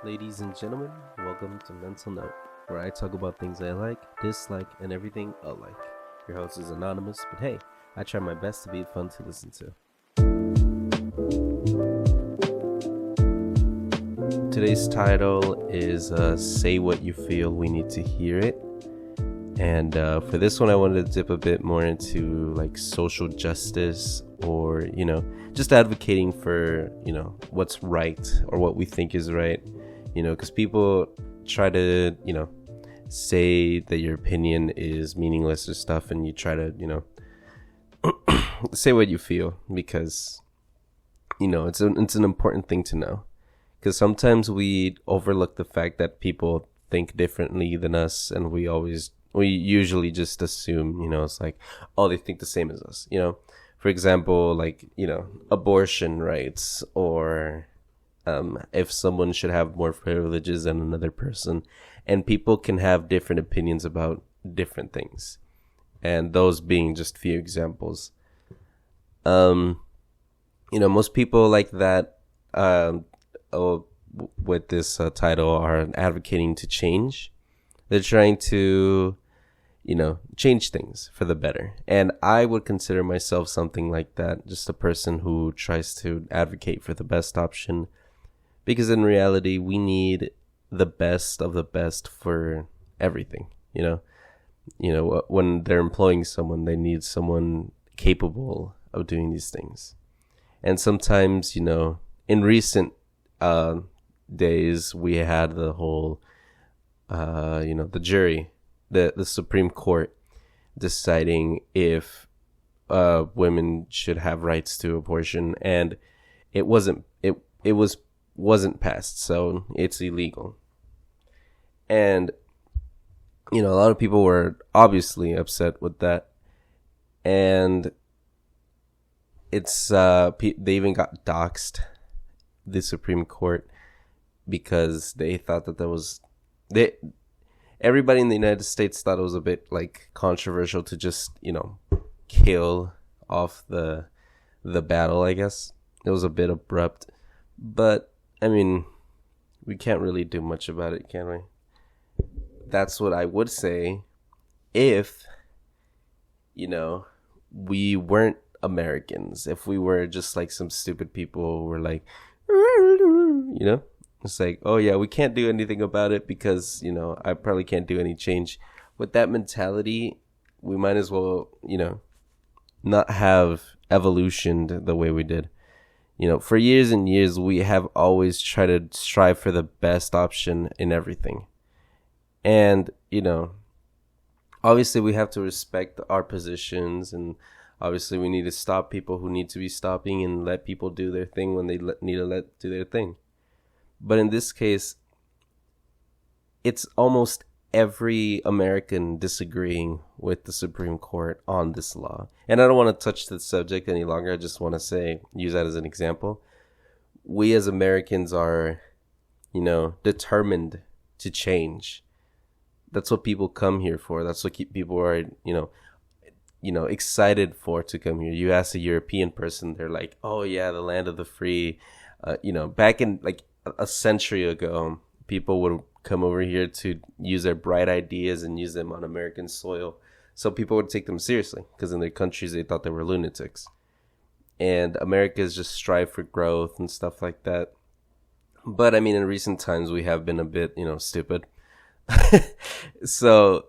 Ladies and gentlemen, welcome to Mental Note, where I talk about things I like, dislike, and everything alike. Your host is anonymous, but hey, I try my best to be fun to listen to. Today's title is Say What You Feel, We Need to Hear It. And for this one, I wanted to dip a bit more into like social justice or, just advocating for, what's right or what we think is right. Because people try to, say that your opinion is meaningless or stuff, and you try to, say what you feel because, it's an important thing to know. Because sometimes we overlook the fact that people think differently than us, and we usually just assume, it's like, oh, they think the same as us, For example, like, abortion rights or if someone should have more privileges than another person. And people can have different opinions about different things. And those being just few examples. Most people like that with this title are advocating to change. They're trying to change things for the better. And I would consider myself something like that, just a person who tries to advocate for the best option. Because in reality, we need the best of the best for everything, when they're employing someone, they need someone capable of doing these things. And sometimes, in recent days, we had the whole, the jury, the Supreme Court deciding if women should have rights to abortion, and it wasn't passed, so it's illegal. And a lot of people were obviously upset with that, and it's they even got doxxed, the Supreme Court, because they thought that everybody in the United States thought it was a bit like controversial to just kill off the battle. I guess it was a bit abrupt, but I mean, we can't really do much about it, can we? That's what I would say if, we weren't Americans. If we were just like some stupid people who were like, it's like, oh yeah, we can't do anything about it because, I probably can't do any change. With that mentality, we might as well, not have evolutioned the way we did. For years and years, we have always tried to strive for the best option in everything. And, obviously we have to respect our positions, and obviously we need to stop people who need to be stopping and let people do their thing when they need to do their thing. But in this case, it's almost every American disagreeing with the Supreme Court on this law. And I don't want to touch the subject any longer. I just want to use that as an example. We as Americans are, determined to change. That's what people come here for. That's what people are, excited for to come here. You ask a European person, they're like, oh yeah, the land of the free. Back in like a century ago, people would come over here to use their bright ideas and use them on American soil. So people would take them seriously because in their countries they thought they were lunatics. And Americans just strive for growth and stuff like that. But I mean, in recent times we have been a bit, stupid. So,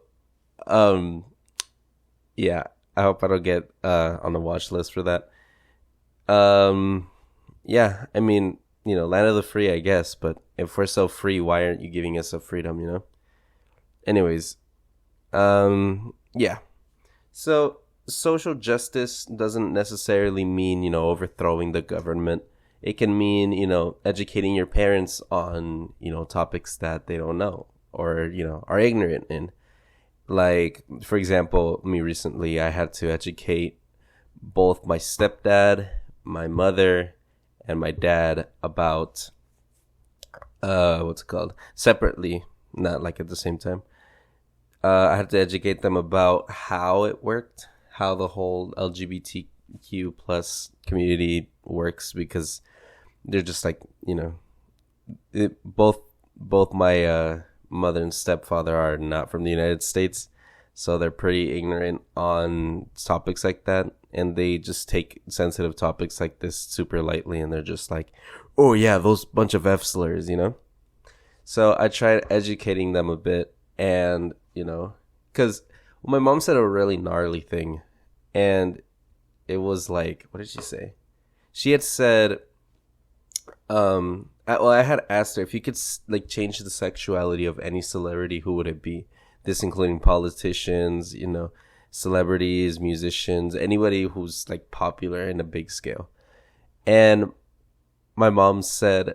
yeah, I hope I don't get on the watch list for that. Yeah, I mean, land of the free, I guess, but if we're so free, why aren't you giving us a freedom, Anyways, yeah. So social justice doesn't necessarily mean, overthrowing the government. It can mean, educating your parents on, topics that they don't know or, are ignorant in. Like, for example, me recently, I had to educate both my stepdad, my mother, and my dad about what's it called, separately, not like at the same time. I had to educate them about how it worked, how the whole LGBTQ plus community works, because they're just like, both both my mother and stepfather are not from the United States, so they're pretty ignorant on topics like that, and they just take sensitive topics like this super lightly, and they're just like, "Oh yeah, those bunch of F slurs," you know. So I tried educating them a bit, and because my mom said a really gnarly thing, and it was like, what did she say? She had said, I had asked her if you could like change the sexuality of any celebrity, who would it be? This including politicians, celebrities, musicians, anybody who's like popular in a big scale. And my mom said,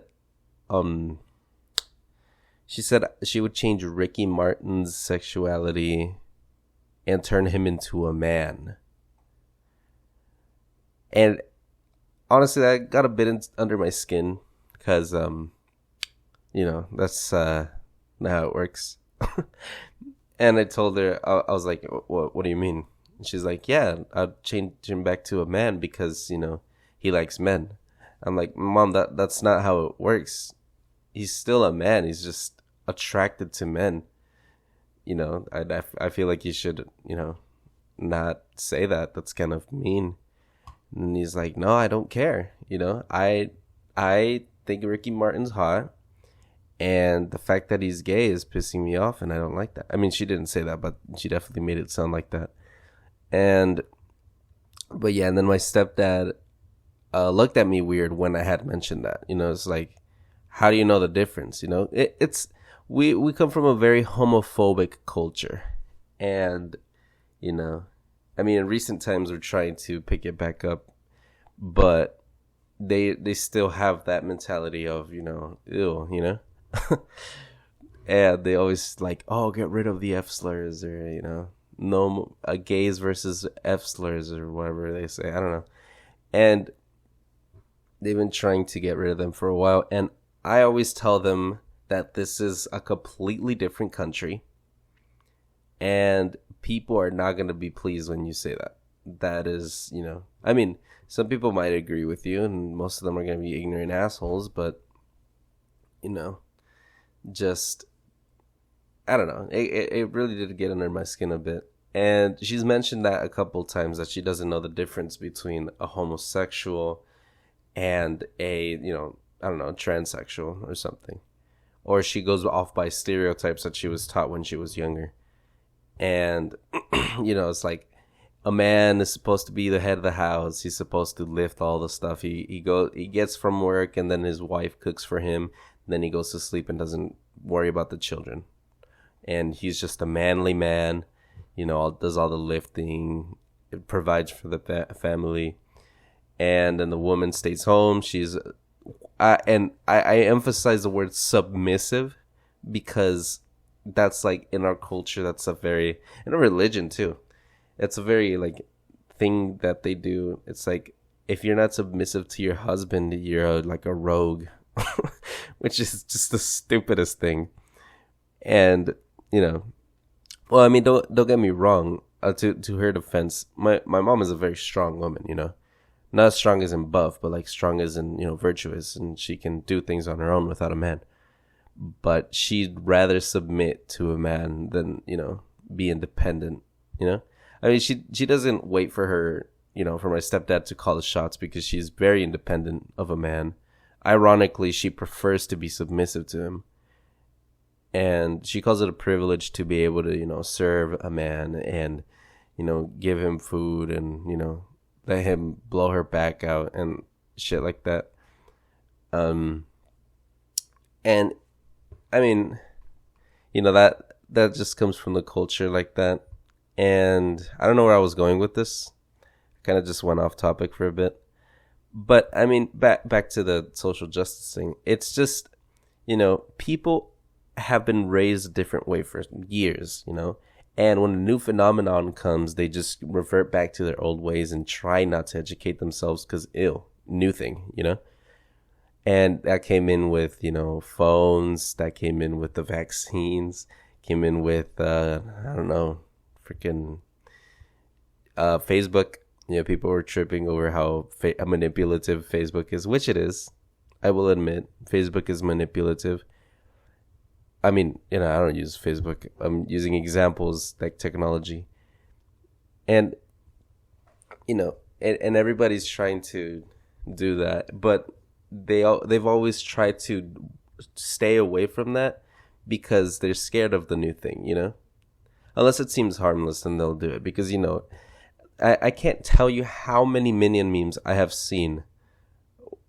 she said she would change Ricky Martin's sexuality and turn him into a man. And honestly, that got a bit under my skin because, that's not how it works. And I told her, I was like, what do you mean? And she's like, yeah, I'd change him back to a man because, he likes men. I'm like, Mom, that's not how it works. He's still a man. He's just attracted to men. I feel like you should, not say that. That's kind of mean. And he's like, no, I don't care. I think Ricky Martin's hot. And the fact that he's gay is pissing me off, and I don't like that. I mean, she didn't say that, but she definitely made it sound like that. But yeah, and then my stepdad looked at me weird when I had mentioned that. It's like, how do you know the difference? It's we come from a very homophobic culture, and I mean, in recent times we're trying to pick it back up, but they still have that mentality of ew. And they always like, oh, get rid of the F slurs, or no gays versus F slurs, or whatever they say. I don't know. And they've been trying to get rid of them for a while, and I always tell them that this is a completely different country, and people are not going to be pleased when you say that. That is, I mean, some people might agree with you, and most of them are going to be ignorant assholes, but just, I don't know. It really did get under my skin a bit. And she's mentioned that a couple times, that she doesn't know the difference between a homosexual and a, I don't know, transsexual or something. Or she goes off by stereotypes that she was taught when she was younger. And, it's like, a man is supposed to be the head of the house. He's supposed to lift all the stuff. He gets from work, and then his wife cooks for him. Then he goes to sleep and doesn't worry about the children. And he's just a manly man, does all the lifting, provides for the family. And then the woman stays home. She's, I emphasize the word submissive, because that's like in our culture, that's in a religion too. It's a very like thing that they do. It's like, if you're not submissive to your husband, you're like a rogue. Which is just the stupidest thing. And well, I mean, don't get me wrong. To her defense, my mom is a very strong woman. Not as strong as in buff, but like strong as in virtuous, and she can do things on her own without a man. But she'd rather submit to a man than be independent. I mean, she doesn't wait for her for my stepdad to call the shots, because she's very independent of a man. Ironically, she prefers to be submissive to him. And she calls it a privilege to be able to, serve a man and, give him food and, let him blow her back out and shit like that. And I mean, that just comes from the culture like that. And I don't know where I was going with this. Kind of just went off topic for a bit. But I mean, back to the social justice thing. It's just, people have been raised a different way for years, and when a new phenomenon comes, they just revert back to their old ways and try not to educate themselves because, new thing, And that came in with, phones, that came in with the vaccines, came in with, I don't know, freaking Facebook. People were tripping over how manipulative Facebook is, which it is. I will admit, Facebook is manipulative. I mean, I don't use Facebook. I'm using examples like technology. And, and everybody's trying to do that. But they've always tried to stay away from that because they're scared of the new thing, Unless it seems harmless, then they'll do it. Because, I can't tell you how many Minion memes I have seen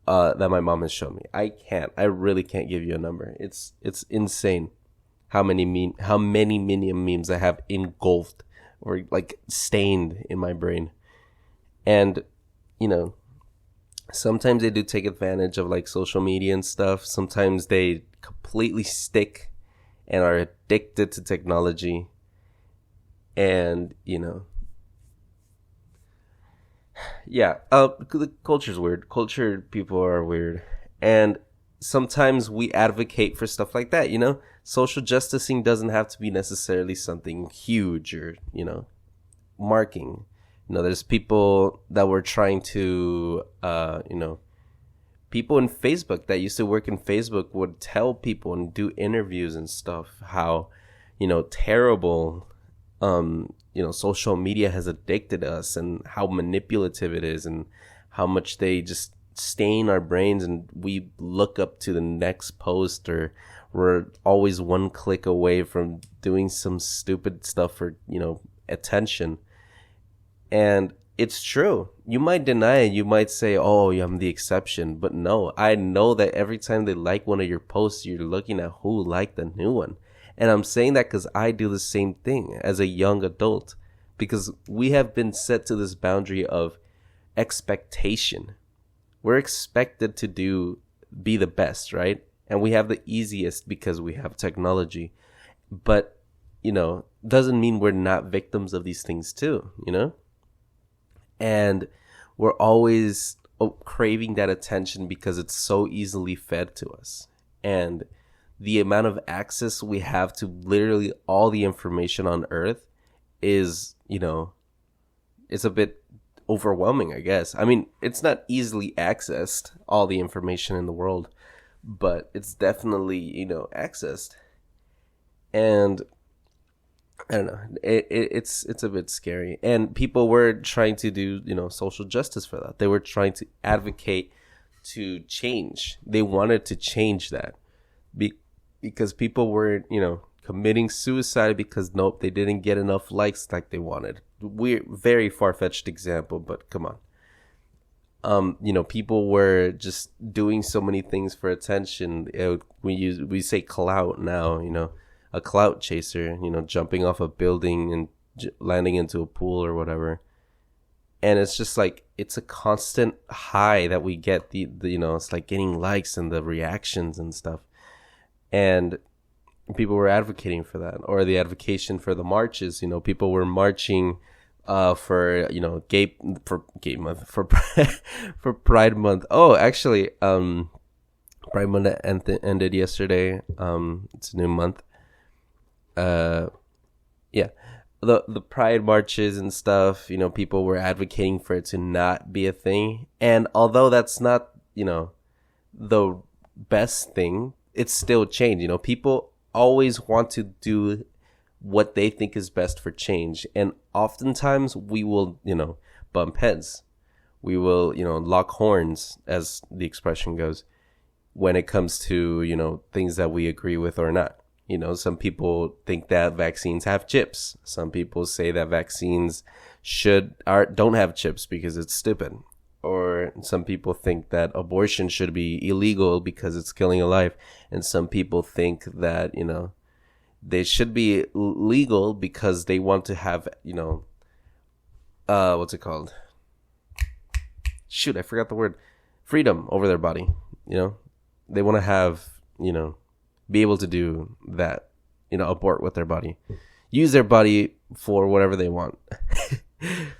that my mom has shown me. I really can't give you a number. It's insane how many Minion memes I have engulfed or like stained in my brain. And, sometimes they do take advantage of like social media and stuff. Sometimes they completely stick and are addicted to technology. And, yeah, the culture's weird. Culture people are weird. And sometimes we advocate for stuff like that, Social justicing doesn't have to be necessarily something huge or, marking. There's people that were trying to, people in Facebook that used to work in Facebook would tell people and do interviews and stuff how, terrible, social media has addicted us and how manipulative it is and how much they just stain our brains and we look up to the next post or we're always one click away from doing some stupid stuff for, attention. And it's true. You might deny it. You might say, oh, I'm the exception. But no, I know that every time they like one of your posts, you're looking at who liked the new one. And I'm saying that because I do the same thing as a young adult. Because we have been set to this boundary of expectation. We're expected to be the best, right? And we have the easiest because we have technology. But, doesn't mean we're not victims of these things too, And we're always craving that attention because it's so easily fed to us. And the amount of access we have to literally all the information on Earth is, it's a bit overwhelming, I guess. I mean, it's not easily accessed, all the information in the world, but it's definitely, accessed. And I don't know. It's a bit scary. And people were trying to do, social justice for that. They were trying to advocate to change. They wanted to change that. Because people were, committing suicide because, nope, they didn't get enough likes like they wanted. Weird, very far-fetched example, but come on. People were just doing so many things for attention. We say clout now, a clout chaser, jumping off a building and landing into a pool or whatever. And it's just like, it's a constant high that we get it's like getting likes and the reactions and stuff. And people were advocating for that, or the advocation for the marches. People were marching for gay month, for for Pride Month. Oh, actually, Pride Month ended yesterday. It's a new month. Yeah, the Pride marches and stuff. People were advocating for it to not be a thing, and although that's not the best thing, it's still change. People always want to do what they think is best for change. And oftentimes we will, bump heads. We will, lock horns, as the expression goes, when it comes to, things that we agree with or not. Some people think that vaccines have chips. Some people say that vaccines don't have chips because it's stupid. Or some people think that abortion should be illegal because it's killing a life. And some people think that, they should be legal because they want to have, what's it called? Shoot, I forgot the word. Freedom over their body. They want to have, be able to do that, abort with their body. Use their body for whatever they want.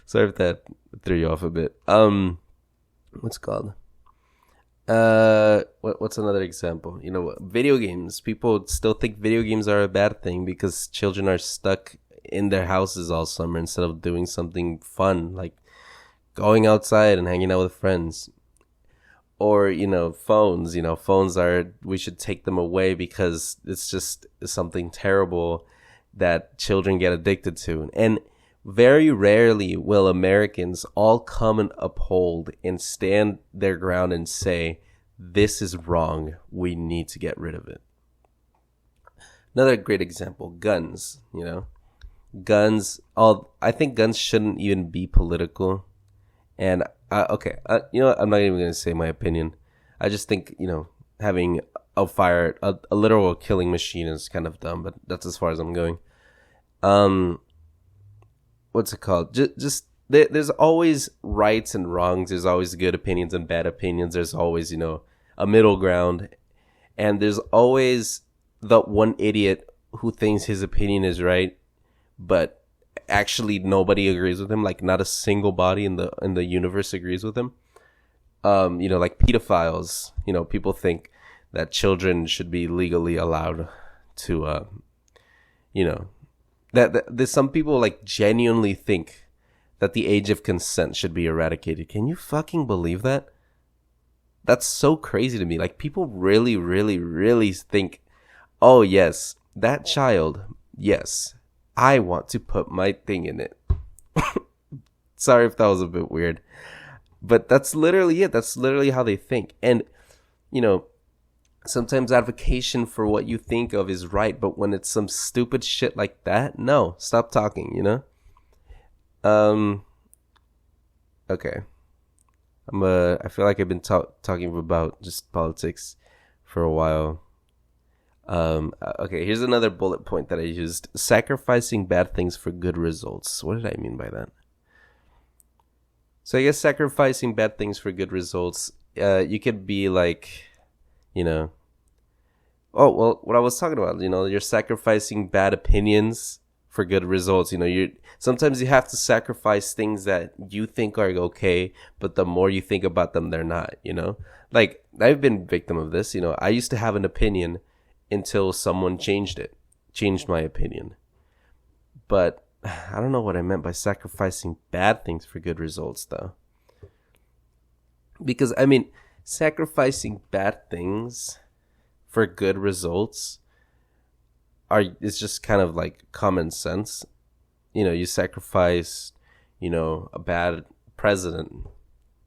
Sorry if that threw you off a bit. What's it called? What's another example? Video games. People still think video games are a bad thing because children are stuck in their houses all summer instead of doing something fun, like going outside and hanging out with friends. Or, phones, phones we should take them away because it's just something terrible that children get addicted to. And very rarely will Americans all come and uphold and stand their ground and say, this is wrong. We need to get rid of it. Another great example, guns, guns. I think guns shouldn't even be political. And okay, I'm not even going to say my opinion. I just think, having a literal killing machine is kind of dumb, but that's as far as I'm going. What's it called? Just there's always rights and wrongs. There's always good opinions and bad opinions. There's always, a middle ground. And there's always the one idiot who thinks his opinion is right, but actually nobody agrees with him. Like not a single body in the universe agrees with him. Like pedophiles. People think that children should be legally allowed to, that there's some people like genuinely think that the age of consent should be eradicated. Can you fucking believe that? That's so crazy to me. Like people really, really, really think, oh yes, that child, yes, I want to put my thing in it. Sorry if that was a bit weird, but that's literally it. That's literally how they think. And, sometimes advocacy for what you think of is right, but when it's some stupid shit like that, no, stop talking, Okay. I feel like I've been talking about just politics for a while. Okay, here's another bullet point that I used. Sacrificing bad things for good results. What did I mean by that? So I guess sacrificing bad things for good results, you could be like, oh, well, what I was talking about, you're sacrificing bad opinions for good results. Sometimes you have to sacrifice things that you think are okay, but the more you think about them, they're not, Like, I've been victim of this, I used to have an opinion until someone changed my opinion. But I don't know what I meant by sacrificing bad things for good results, though. Because, sacrificing bad things for good results is just kind of like common sense. You sacrifice, a bad president.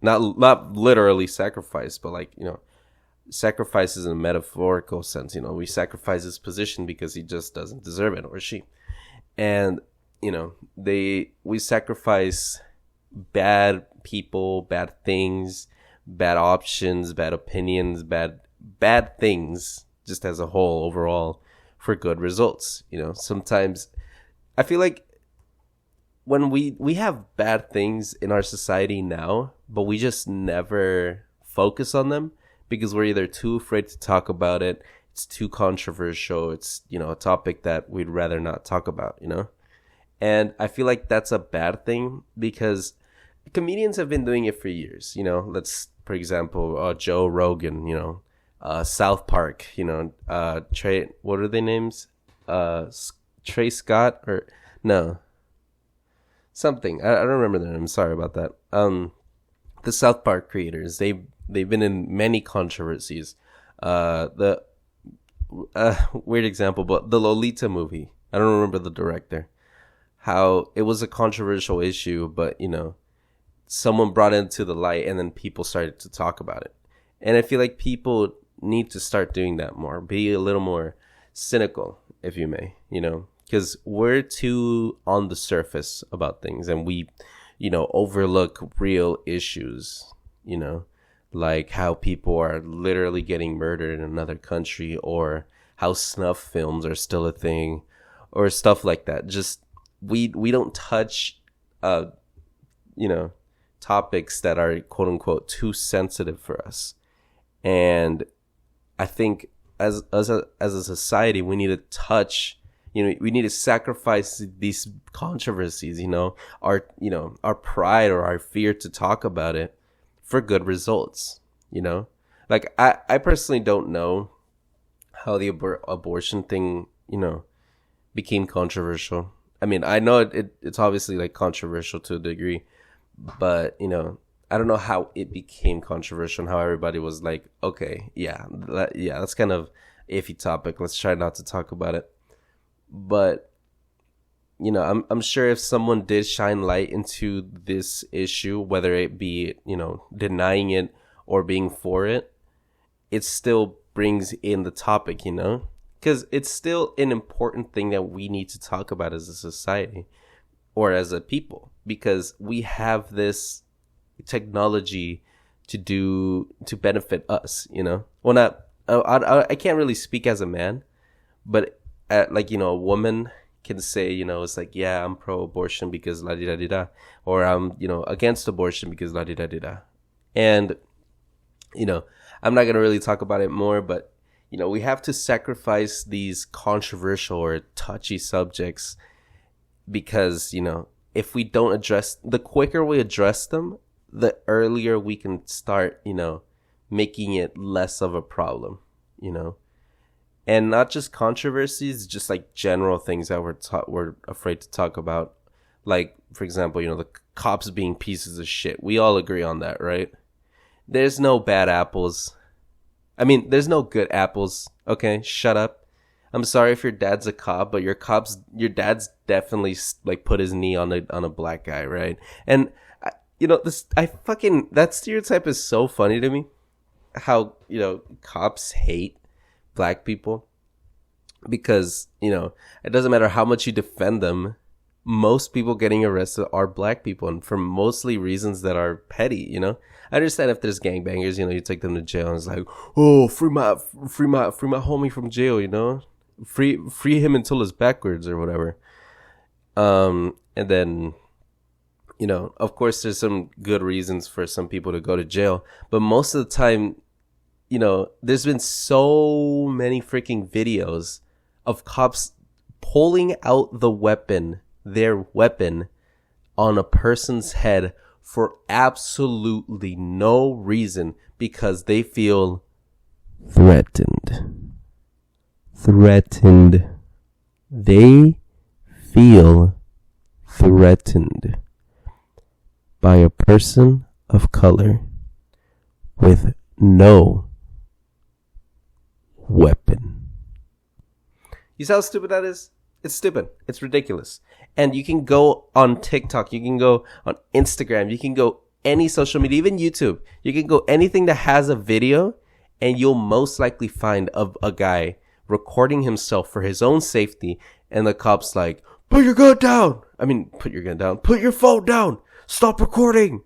Not literally sacrifice, but like, sacrifices in a metaphorical sense. We sacrifice his position because he just doesn't deserve it, or she. And, we sacrifice bad people, bad things, bad options, bad opinions, bad things, just as a whole overall, for good results. Sometimes I feel like when we have bad things in our society now, but we just never focus on them because we're either too afraid to talk about it, it's too controversial, it's, a topic that we'd rather not talk about, And I feel like that's a bad thing because comedians have been doing it for years. Let's, for example, Joe Rogan, South Park, Trey, what are their names? Trey Scott or no, something. I don't remember their name. Sorry about that. The South Park creators, they've been in many controversies. The weird example, but the Lolita movie. I don't remember the director. How it was a controversial issue, but someone brought it to the light, and then people started to talk about it. And I feel like people need to start doing that more. Be a little more cynical, if you may, because we're too on the surface about things, and we, overlook real issues, like how people are literally getting murdered in another country, or how snuff films are still a thing, or stuff like that. Just we don't touch, topics that are quote unquote too sensitive for us. And I think as a society, we need to touch, we need to sacrifice these controversies, our pride or our fear to talk about it for good results, Like I personally don't know how the abortion thing, became controversial. I mean, I know it's obviously like controversial to a degree, but I don't know how it became controversial and how everybody was like, okay, that's kind of iffy topic. Let's try not to talk about it. But, you know, I'm sure if someone did shine light into this issue, whether it be, you know, denying it or being for it, it still brings in the topic, you know, because it's still an important thing that we need to talk about as a society or as a people, because we have this technology to benefit us, you know. Well, not I can't really speak as a man, but like, you know, a woman can say, you know, it's like, yeah, I'm pro-abortion because la di da di da, or I'm, you know, against abortion because la di da di da. And, you know, I'm not gonna really talk about it more, but, you know, we have to sacrifice these controversial or touchy subjects because, you know, if we don't address, the quicker we address them, the earlier we can start, you know, making it less of a problem, you know. And not just controversies, just like general things that we're afraid to talk about. Like, for example, you know, the cops being pieces of shit. We all agree on that, right? There's no bad apples. I mean, there's no good apples. Okay, shut up. I'm sorry if your dad's a cop, but your dad's definitely like put his knee on a black guy, right? And you know, that stereotype is so funny to me. How, you know, cops hate black people because, you know, it doesn't matter how much you defend them. Most people getting arrested are black people, and for mostly reasons that are petty, you know. I understand if there's gangbangers, you know, you take them to jail and it's like, oh, free my homie from jail, you know, free him until it's backwards or whatever. And then, you know, of course, there's some good reasons for some people to go to jail, but most of the time, you know, there's been so many freaking videos of cops pulling out their weapon on a person's head for absolutely no reason because they feel threatened. They feel threatened by a person of color with no weapon. You see how stupid that is? It's stupid. It's ridiculous. And you can go on TikTok, you can go on Instagram, you can go any social media, even YouTube. You can go anything that has a video, and you'll most likely find a guy recording himself for his own safety, and the cop's like, put your gun down. I mean, put your gun down. Put your phone down. Stop recording.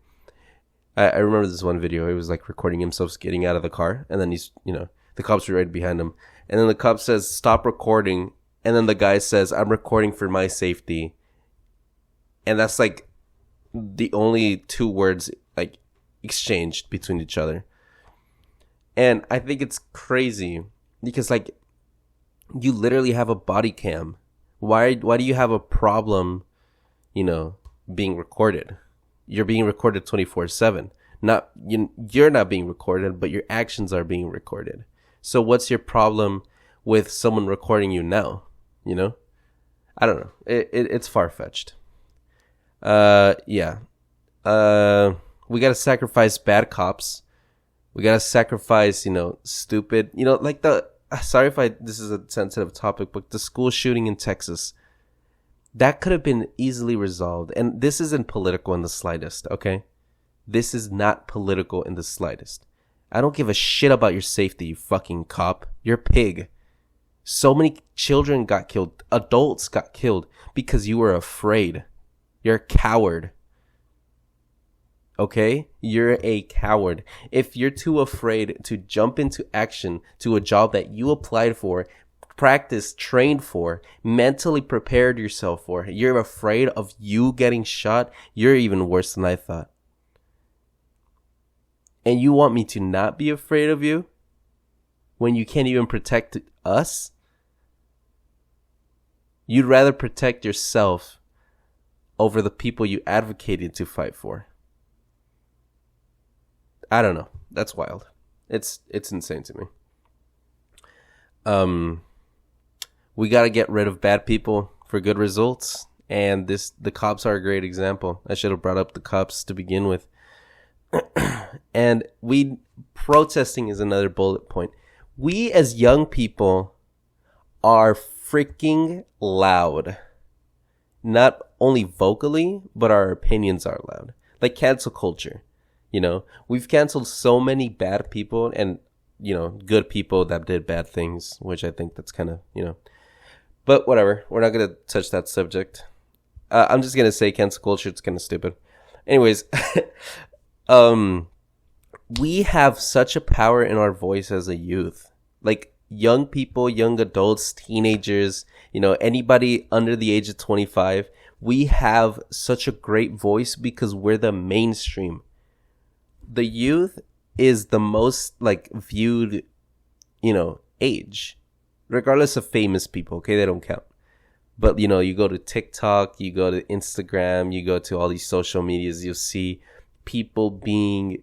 I remember this one video. He was like recording himself getting out of the car, and then he's, you know, the cops are right behind him. And then the cop says, stop recording. And then the guy says, I'm recording for my safety. And that's like the only two words like exchanged between each other. And I think it's crazy because like you literally have a body cam. Why do you have a problem, you know, being recorded? You're being recorded 24/7. You're not being recorded, but your actions are being recorded. So what's your problem with someone recording you now? You know, I don't know. It's far-fetched. Yeah. We gotta sacrifice bad cops. We gotta sacrifice, you know, stupid, you know, like sorry if this is a sensitive topic, but the school shooting in Texas, that could have been easily resolved. And this isn't political in the slightest, okay? This is not political in the slightest. I don't give a shit about your safety, you fucking cop. You're a pig. So many children got killed. Adults got killed because you were afraid. You're a coward. Okay? You're a coward. If you're too afraid to jump into action to a job that you applied for, practiced, trained for, mentally prepared yourself for, you're afraid of you getting shot, you're even worse than I thought. And you want me to not be afraid of you when you can't even protect us? You'd rather protect yourself over the people you advocated to fight for. I don't know. That's wild. It's insane to me. We got to get rid of bad people for good results. And the cops are a great example. I should have brought up the cops to begin with. And protesting is another bullet point. We as young people are freaking loud. Not only vocally, but our opinions are loud. Like cancel culture. We've canceled so many bad people and, good people that did bad things, which I think that's kind of, but whatever. We're not going to touch that subject. I'm just going to say cancel culture. It's kind of stupid. Anyways, we have such a power in our voice as a youth. Like young people, young adults, teenagers, anybody under the age of 25, we have such a great voice because we're the mainstream. The youth is the most viewed, age, regardless of famous people. Okay. They don't count. But, you go to TikTok, you go to Instagram, you go to all these social medias, you'll see people being,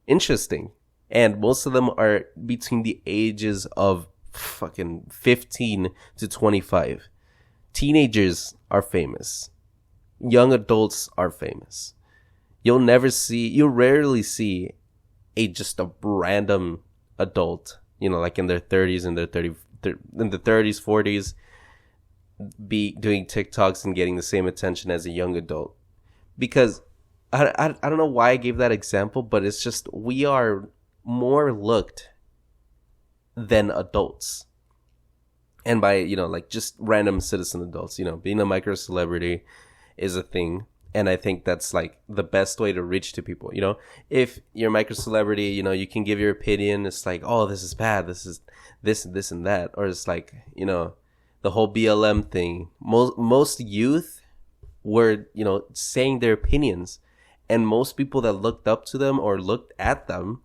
interesting. And most of them are between the ages of fucking 15 to 25. Teenagers are famous. Young adults are famous. You'll rarely see just a random adult, like in their 30s and in the 30s, 40s, be doing TikToks and getting the same attention as a young adult. Because I don't know why I gave that example, but it's just we are more looked than adults. And by, just random citizen adults, being a micro celebrity is a thing. And I think that's the best way to reach to people. If you're a micro celebrity, you can give your opinion. It's like, oh, this is bad. This is this and that. Or it's the whole BLM thing. Most youth were, saying their opinions. And most people that looked up to them or looked at them,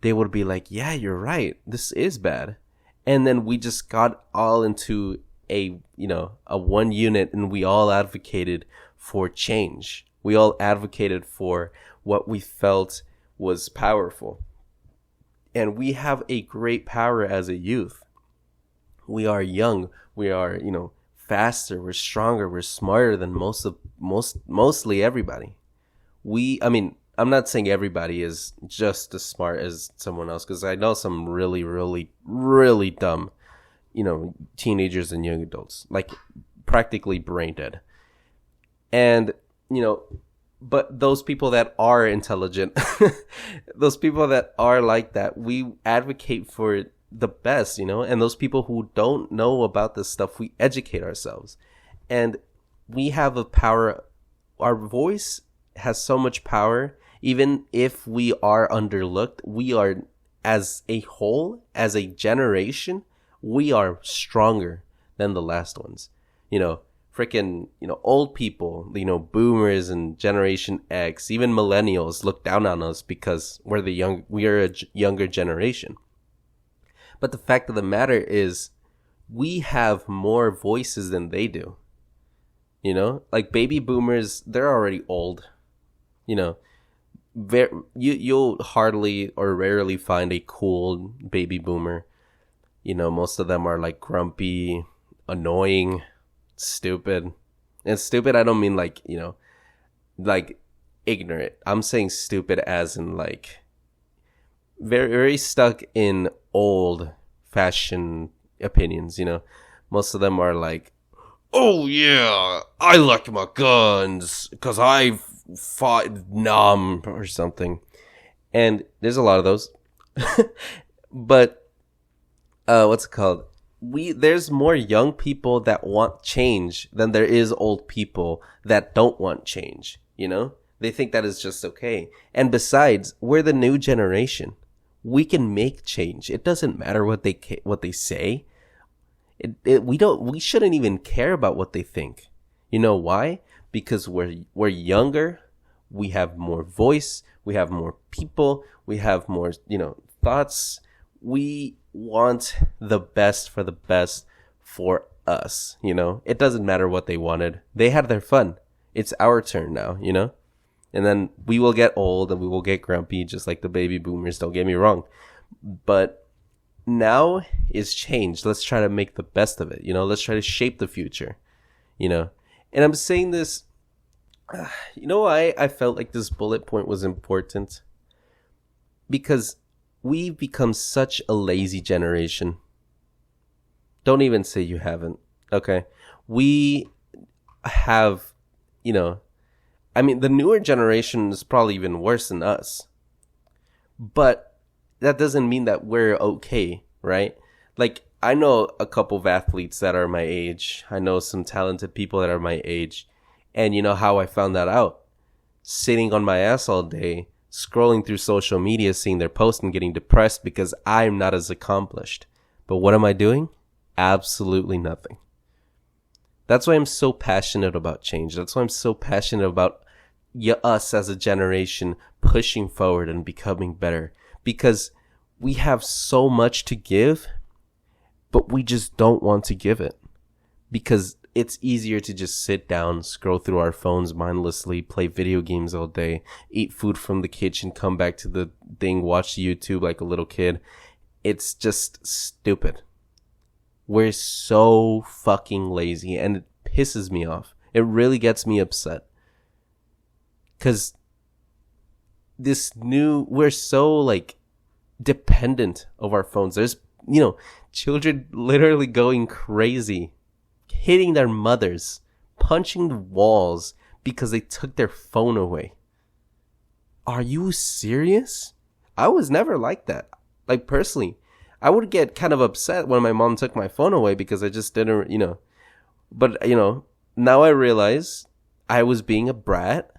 they would be like, yeah, you're right. This is bad. And then we just got all into a one unit, and we all advocated for change. We all advocated for what we felt was powerful. And we have a great power as a youth. We are young. We are, faster. We're stronger. We're smarter than mostly everybody. I'm not saying everybody is just as smart as someone else, because I know some really, really, really dumb, teenagers and young adults, practically brain dead. And, but those people that are intelligent, those people that are like that, we advocate for the best, and those people who don't know about this stuff, we educate ourselves. And we have a power. Our voice has so much power. Even if we are underlooked, we are, as a whole, as a generation, we are stronger than the last ones. Freaking, old people, boomers and Generation X, even millennials look down on us because we are a younger generation. But the fact of the matter is, we have more voices than they do. Baby boomers, they're already old. You'll hardly or rarely find a cool baby boomer. Most of them are grumpy, annoying, stupid. And stupid, I don't mean ignorant. I'm saying stupid as in very, very stuck in old fashioned opinions. Most of them are oh yeah, I like my guns because I fought Nam or something. And there's a lot of those. But what's it called? There's more young people that want change than there is old people that don't want change. They think that is just okay. And besides, we're the new generation. We can make change. It doesn't matter what they say. We shouldn't even care about what they think. You know why? Because we're younger, we have more voice, we have more people, we have more, thoughts. We want the best for the best for us, It doesn't matter what they wanted. They had their fun. It's our turn now, And then we will get old and we will get grumpy just like the baby boomers, don't get me wrong. But now is changed. Let's try to make the best of it. Let's try to shape the future, And I'm saying this You know why I felt like this bullet point was important? Because we've become such a lazy generation. Don't even say you haven't. Okay. We have, you know, I mean, the newer generation is probably even worse than us. But that doesn't mean that we're okay, right? Like, I know a couple of athletes that are my age. I know some talented people that are my age. And you know how I found that out? Sitting on my ass all day, scrolling through social media, seeing their posts and getting depressed because I'm not as accomplished. But what am I doing? Absolutely nothing. That's why I'm so passionate about change. That's why I'm so passionate about us as a generation pushing forward and becoming better. Because we have so much to give, but we just don't want to give it. Because it's easier to just sit down, scroll through our phones mindlessly, play video games all day, eat food from the kitchen, come back to the thing, watch YouTube like a little kid. It's just stupid. We're so fucking lazy, and it pisses me off. It really gets me upset. Because we're so like dependent of our phones. There's, children literally going crazy, hitting their mothers, punching the walls because they took their phone away. Are you serious? I was never like that. Like, personally, I would get kind of upset when my mom took my phone away because I just didn't, But, now I realize I was being a brat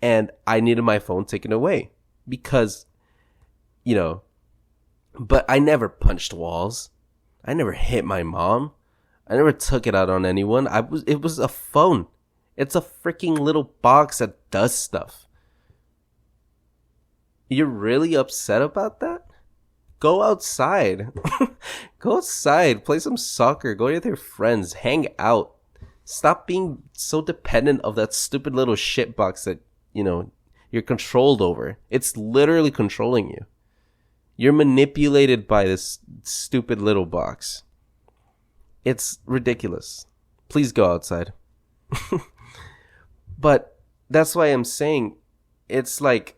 and I needed my phone taken away because, but I never punched walls. I never hit my mom. I never took it out on anyone. It was a phone. It's a freaking little box that does stuff. You're really upset about that? Go outside. Go outside. Play some soccer. Go with your friends. Hang out. Stop being so dependent of that stupid little shit box that, you're controlled over. It's literally controlling you. You're manipulated by this stupid little box. It's ridiculous. Please go outside. But that's why I'm saying it's like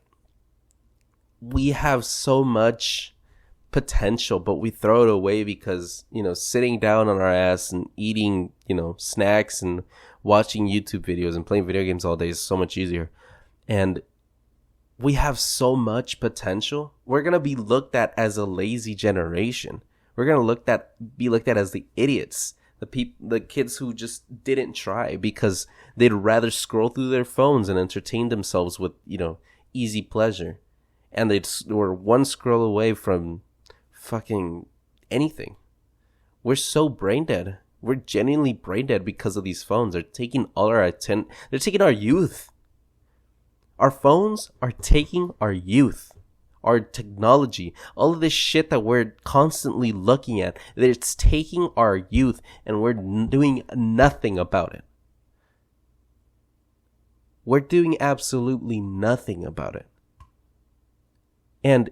we have so much potential, but we throw it away because, sitting down on our ass and eating, snacks and watching YouTube videos and playing video games all day is so much easier. And we have so much potential. We're going to be looked at as a lazy generation. We're going to be looked at as the idiots, the kids who just didn't try because they'd rather scroll through their phones and entertain themselves with, easy pleasure. And they were one scroll away from fucking anything. We're so brain dead. We're genuinely brain dead because of these phones. They're taking all our they're taking our youth. Our phones are taking our youth, our technology, all of this shit that we're constantly looking at. It's taking our youth and we're doing nothing about it. We're doing absolutely nothing about it. And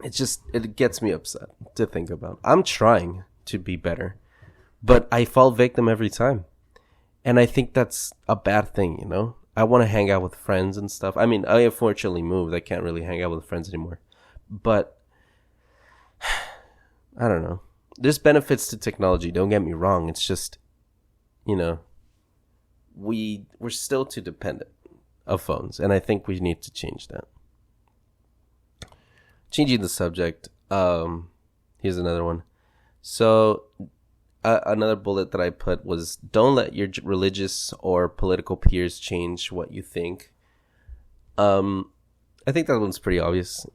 it gets me upset to think about. I'm trying to be better, but I fall victim every time. And I think that's a bad thing, I want to hang out with friends and stuff. I mean, I unfortunately moved. I can't really hang out with friends anymore. But I don't know. There's benefits to technology. Don't get me wrong. It's just, we're still too dependent of phones. And I think we need to change that. Changing the subject. Here's another one. So another bullet that I put was, don't let your religious or political peers change what you think. I think that one's pretty obvious,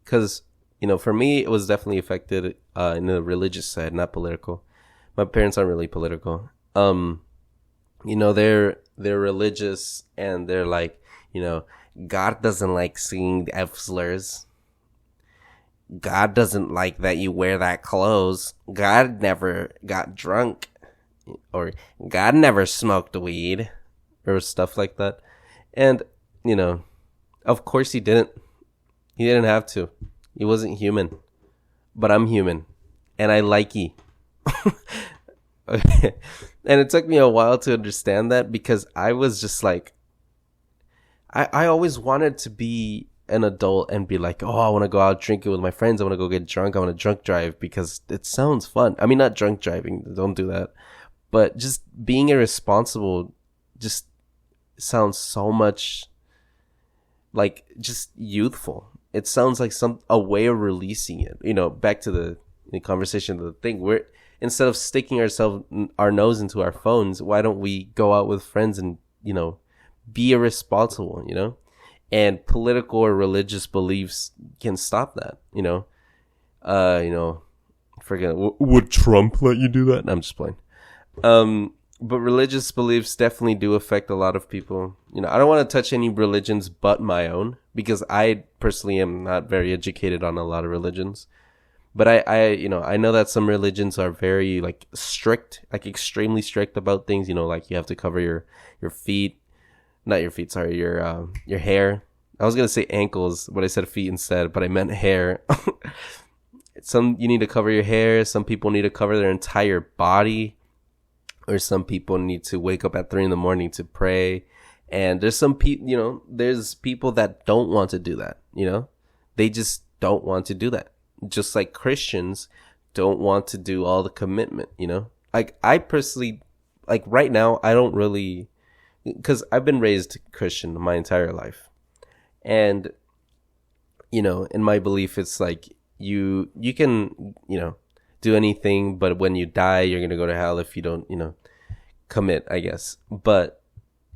because, for me, it was definitely affected in the religious side, not political. My parents aren't really political. They're religious and they're like, God doesn't like singing the F slurs. God doesn't like that you wear that clothes. God never got drunk. Or God never smoked weed. Or stuff like that. And, of course he didn't. He didn't have to. He wasn't human. But I'm human. And I like ye. And it took me a while to understand that, because I was just like, I always wanted to be an adult and be like, oh, I want to go out drinking with my friends. I want to go get drunk. I want to drunk drive because it sounds fun. I mean, not drunk driving. Don't do that. But just being irresponsible just sounds so much like just youthful. It sounds like a way of releasing it. You know, back to the conversation of the thing, where instead of sticking our nose into our phones, why don't we go out with friends and, you know, be irresponsible, you know? And political or religious beliefs can stop that, you know? Forget, would Trump let you do that? No, I'm just playing. But religious beliefs definitely do affect a lot of people. You know, I don't want to touch any religions but my own, because I personally am not very educated on a lot of religions. But I know that some religions are very like strict, like extremely strict about things. You know, like you have to cover your feet, not your feet. Sorry, your hair. I was gonna say ankles, but I said feet instead. But I meant hair. You need to cover your hair. Some people need to cover their entire body, or some people need to wake up at 3 a.m. to pray. And there's some people, you know, there's people that don't want to do that. You know, they just don't want to do that. Just like Christians don't want to do all the commitment, you know? Like, I personally, like, right now, I don't really, because I've been raised Christian my entire life. And, you know, in my belief, it's like, you can, you know, do anything, but when you die, you're going to go to hell if you don't, you know, commit, I guess. But,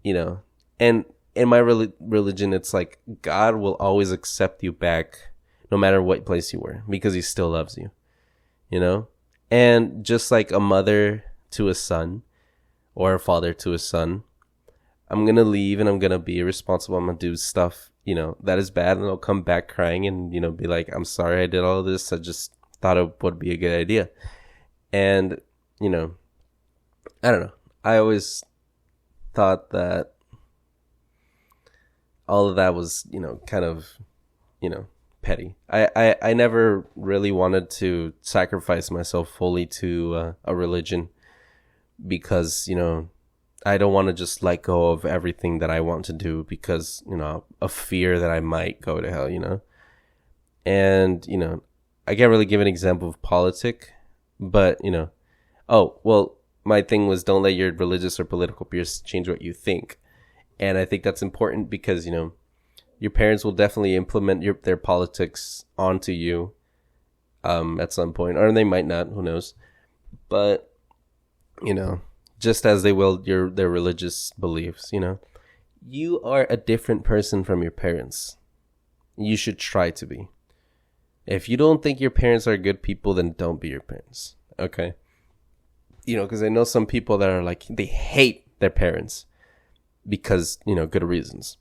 you know, and in my religion, it's like, God will always accept you back no matter what place you were, because he still loves you, you know? And just like a mother to a son, or a father to a son, I'm going to leave and I'm going to be irresponsible. I'm going to do stuff, you know, that is bad. And I'll come back crying and, you know, be like, I'm sorry I did all of this. I just thought it would be a good idea. And, you know, I don't know. I always thought that all of that was, you know, kind of, you know, petty. I never really wanted to sacrifice myself fully to a religion, because, you know, I don't want to just let go of everything that I want to do because, you know, of fear that I might go to hell, you know? And, you know, I can't really give an example of politic, but, you know, oh, well, my thing was don't let your religious or political peers change what you think. And I think that's important because, you know, your parents will definitely implement their politics onto you at some point, or they might not, who knows. But, you know, just as they will their religious beliefs, you know, you are a different person from your parents. You should try to be. If you don't think your parents are good people, then don't be your parents, okay? You know, because I know some people that are like, they hate their parents because, you know, good reasons.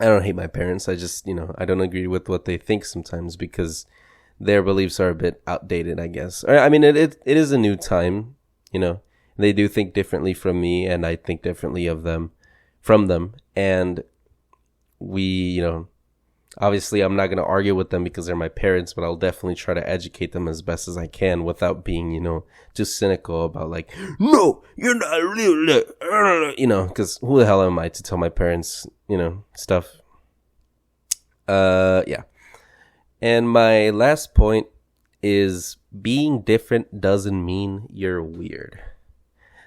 I don't hate my parents. I just, you know, I don't agree with what they think sometimes because their beliefs are a bit outdated, I guess. Or, I mean, it is a new time, you know. They do think differently from me, and I think differently from them. And we, you know, obviously I'm not going to argue with them because they're my parents, but I'll definitely try to educate them as best as I can without being, you know, too cynical about like, no, you're not real, you know, because who the hell am I to tell my parents, you know, stuff. Yeah. And my last point is being different doesn't mean you're weird.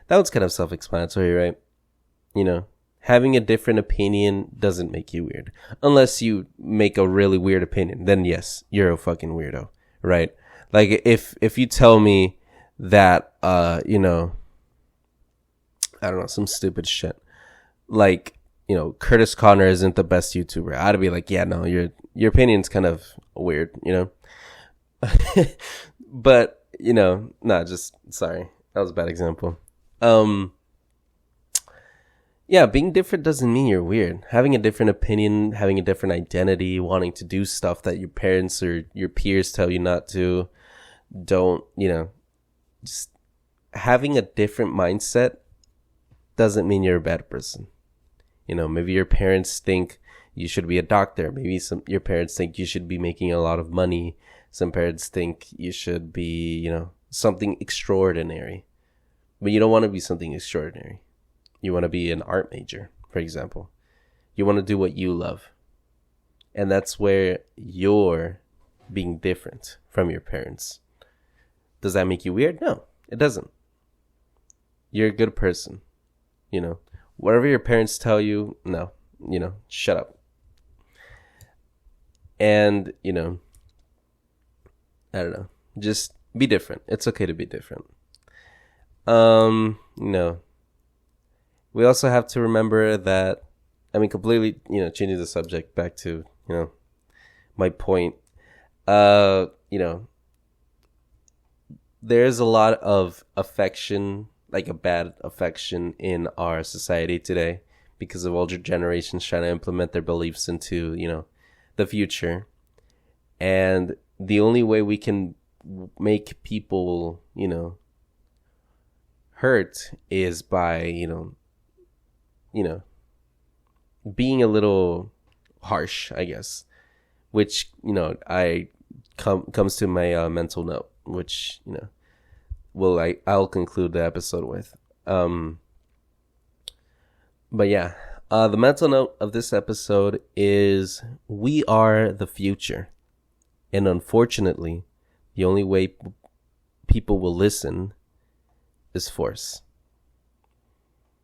That one's kind of self-explanatory, right? You know, having a different opinion doesn't make you weird. Unless you make a really weird opinion. Then yes, you're a fucking weirdo, right? Like if you tell me that, you know, I don't know, some stupid shit. Like, you know, Curtis Connor isn't the best YouTuber. I'd be like, yeah, no, your opinion's kind of weird, you know? But, you know, just, sorry. That was a bad example. Yeah, being different doesn't mean you're weird. Having a different opinion, having a different identity, wanting to do stuff that your parents or your peers tell you not to, don't, you know, just having a different mindset doesn't mean you're a bad person. You know, maybe your parents think you should be a doctor. Maybe your parents think you should be making a lot of money. Some parents think you should be, you know, something extraordinary. but you don't want to be something extraordinary. You want to be an art major, for example. You want to do what you love. And that's where you're being different from your parents. Does that make you weird? No, it doesn't. You're a good person. You know, whatever your parents tell you, no, you know, shut up. And, you know, I don't know, just be different. It's okay to be different. You know, we also have to remember that, I mean, completely, you know, changing the subject back to, you know, my point. You know, there's a lot of affection, like a bad affection in our society today because of older generations trying to implement their beliefs into, you know, the future. And the only way we can make people, you know, hurt is by, you know, being a little harsh, I guess, which, you know, comes to my mental note, which, you know, I'll conclude the episode with. But yeah, the mental note of this episode is we are the future. And unfortunately, the only way people will listen is force.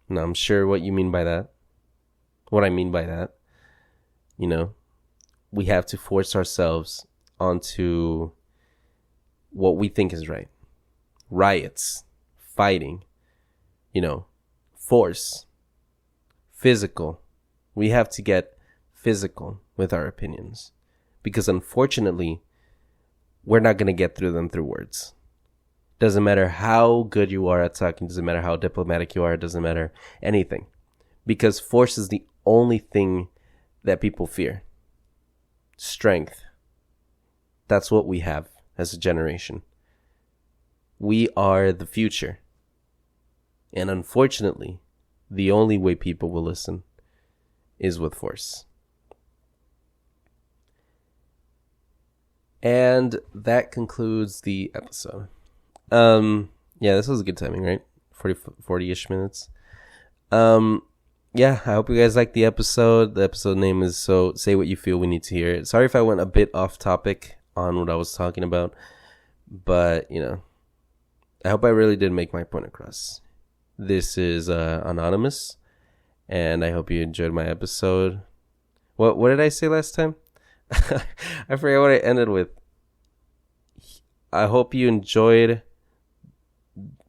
Now, I'm sure what you mean by that. What I mean by that, you know, we have to force ourselves onto what we think is right. Riots, fighting, you know, force, physical. We have to get physical with our opinions because unfortunately, we're not going to get through them through words. Doesn't matter how good you are at talking, doesn't matter how diplomatic you are, doesn't matter anything. Because force is the only thing that people fear. Strength. That's what we have as a generation. We are the future. And unfortunately, the only way people will listen is with force. And that concludes the episode. Yeah, this was a good timing, right? 40-ish minutes. Yeah, I hope you guys liked the episode. The episode name is So Say What You Feel We Need to Hear. Sorry if I went a bit off topic on what I was talking about. But, you know, I hope I really did make my point across. This is Anonymous. And I hope you enjoyed my episode. What did I say last time? I forgot what I ended with. I hope you enjoyed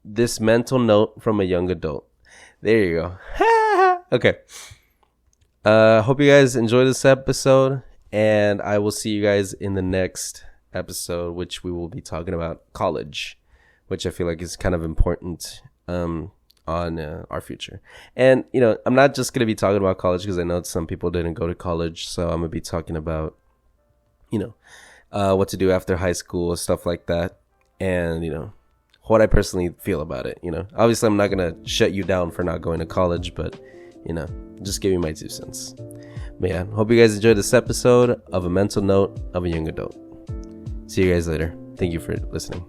this mental note from a young adult. There you go. Okay. Hope you guys enjoy this episode. And I will see you guys in the next episode, which we will be talking about college, which I feel like is kind of important on our future. And, you know, I'm not just going to be talking about college because I know some people didn't go to college. So I'm going to be talking about, you know, what to do after high school, stuff like that. And, you know, what I personally feel about it. You know, obviously I'm not going to shut you down for not going to college, but, you know, just give you my 2 cents. But yeah, hope you guys enjoyed this episode of A Mental Note of a Young Adult. See you guys later. Thank you for listening.